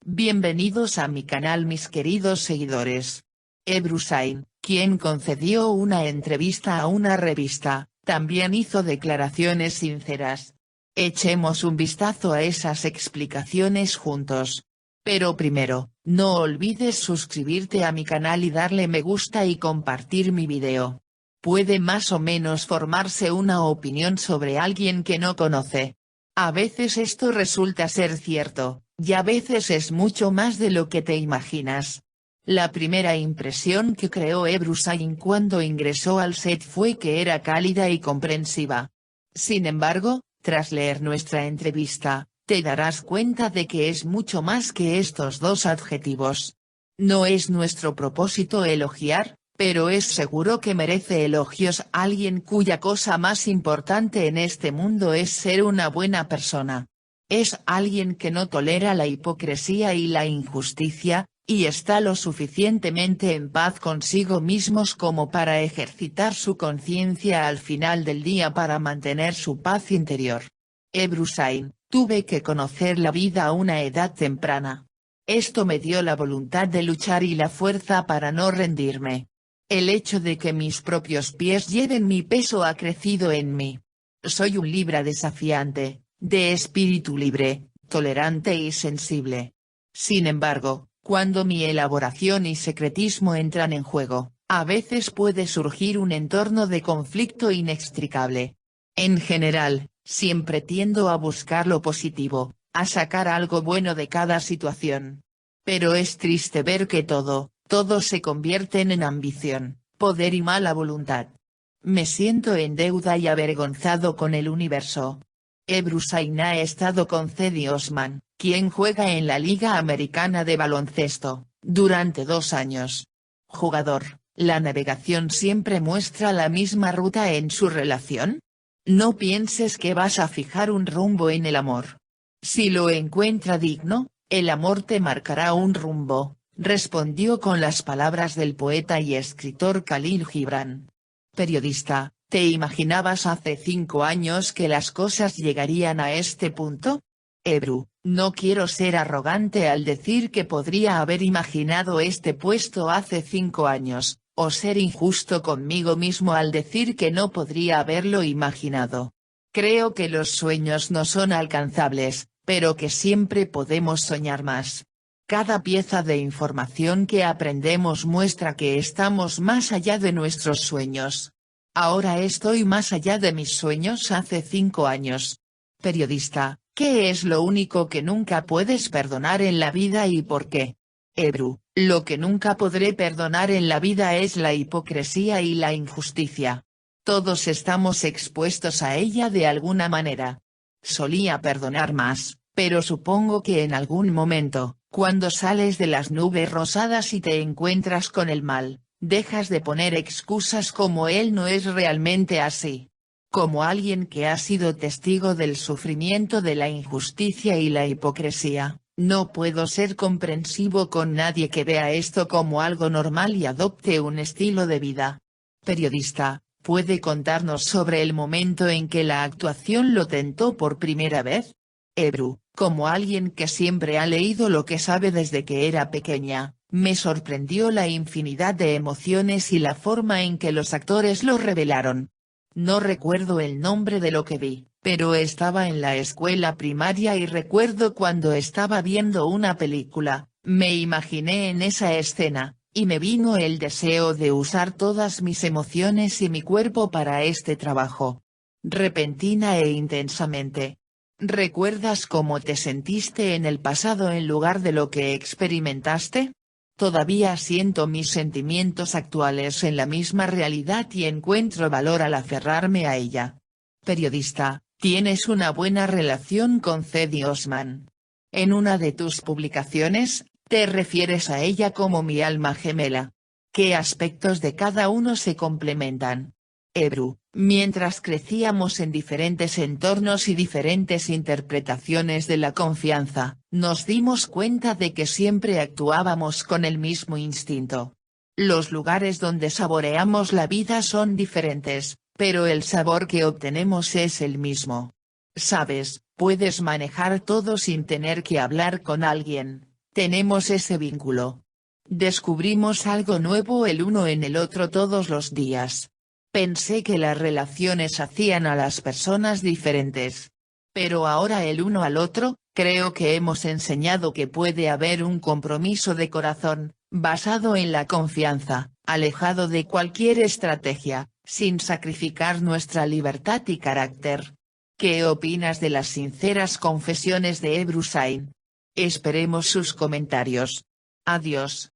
Bienvenidos a mi canal mis queridos seguidores. Ebru Zain, quien concedió una entrevista a una revista, también hizo declaraciones sinceras. Echemos un vistazo a esas explicaciones juntos. Pero primero, no olvides suscribirte a mi canal y darle me gusta y compartir mi video. Puede más o menos formarse una opinión sobre alguien que no conoce. A veces esto resulta ser cierto, y a veces es mucho más de lo que te imaginas. La primera impresión que creó Ebru Zain cuando ingresó al set fue que era cálida y comprensiva. Sin embargo, tras leer nuestra entrevista, te darás cuenta de que es mucho más que estos dos adjetivos. No es nuestro propósito elogiar, pero es seguro que merece elogios alguien cuya cosa más importante en este mundo es ser una buena persona. Es alguien que no tolera la hipocresía y la injusticia, y está lo suficientemente en paz consigo mismos como para ejercitar su conciencia al final del día para mantener su paz interior. Ebru Zain, tuve que conocer la vida a una edad temprana. Esto me dio la voluntad de luchar y la fuerza para no rendirme. El hecho de que mis propios pies lleven mi peso ha crecido en mí. Soy un Libra desafiante, de espíritu libre, tolerante y sensible. Sin embargo, cuando mi elaboración y secretismo entran en juego, a veces puede surgir un entorno de conflicto inextricable. En general, siempre tiendo a buscar lo positivo, a sacar algo bueno de cada situación. Pero es triste ver que todo se convierten en ambición, poder y mala voluntad. Me siento en deuda y avergonzado con el universo. Ebru Zain ha estado con Cedi Osman, quien juega en la Liga Americana de Baloncesto, durante 2 años. Jugador, ¿la navegación siempre muestra la misma ruta en su relación? No pienses que vas a fijar un rumbo en el amor. Si lo encuentra digno, el amor te marcará un rumbo, respondió con las palabras del poeta y escritor Khalil Gibran. Periodista, ¿te imaginabas hace 5 años que las cosas llegarían a este punto? Ebru, no quiero ser arrogante al decir que podría haber imaginado este puesto hace 5 años, o ser injusto conmigo mismo al decir que no podría haberlo imaginado. Creo que los sueños no son alcanzables, pero que siempre podemos soñar más. Cada pieza de información que aprendemos muestra que estamos más allá de nuestros sueños. Ahora estoy más allá de mis sueños hace 5 años. Periodista, ¿qué es lo único que nunca puedes perdonar en la vida y por qué? Ebru, lo que nunca podré perdonar en la vida es la hipocresía y la injusticia. Todos estamos expuestos a ella de alguna manera. Solía perdonar más, pero supongo que en algún momento, cuando sales de las nubes rosadas y te encuentras con el mal, dejas de poner excusas como él no es realmente así. Como alguien que ha sido testigo del sufrimiento de la injusticia y la hipocresía, no puedo ser comprensivo con nadie que vea esto como algo normal y adopte un estilo de vida. Periodista, ¿puede contarnos sobre el momento en que la actuación lo tentó por primera vez? Ebru, como alguien que siempre ha leído lo que sabe desde que era pequeña, me sorprendió la infinidad de emociones y la forma en que los actores lo revelaron. No recuerdo el nombre de lo que vi, pero estaba en la escuela primaria y recuerdo cuando estaba viendo una película, me imaginé en esa escena, y me vino el deseo de usar todas mis emociones y mi cuerpo para este trabajo. Repentina e intensamente. ¿Recuerdas cómo te sentiste en el pasado en lugar de lo que experimentaste? Todavía siento mis sentimientos actuales en la misma realidad y encuentro valor al aferrarme a ella. Periodista, ¿tienes una buena relación con Cedi Osman? En una de tus publicaciones, te refieres a ella como mi alma gemela. ¿Qué aspectos de cada uno se complementan? Ebru, mientras crecíamos en diferentes entornos y diferentes interpretaciones de la confianza, nos dimos cuenta de que siempre actuábamos con el mismo instinto. Los lugares donde saboreamos la vida son diferentes, pero el sabor que obtenemos es el mismo. Sabes, puedes manejar todo sin tener que hablar con alguien. Tenemos ese vínculo. Descubrimos algo nuevo el uno en el otro todos los días. Pensé que las relaciones hacían a las personas diferentes. Pero ahora el uno al otro, creo que hemos enseñado que puede haber un compromiso de corazón, basado en la confianza, alejado de cualquier estrategia, sin sacrificar nuestra libertad y carácter. ¿Qué opinas de las sinceras confesiones de Ebru Sain? Esperemos sus comentarios. Adiós.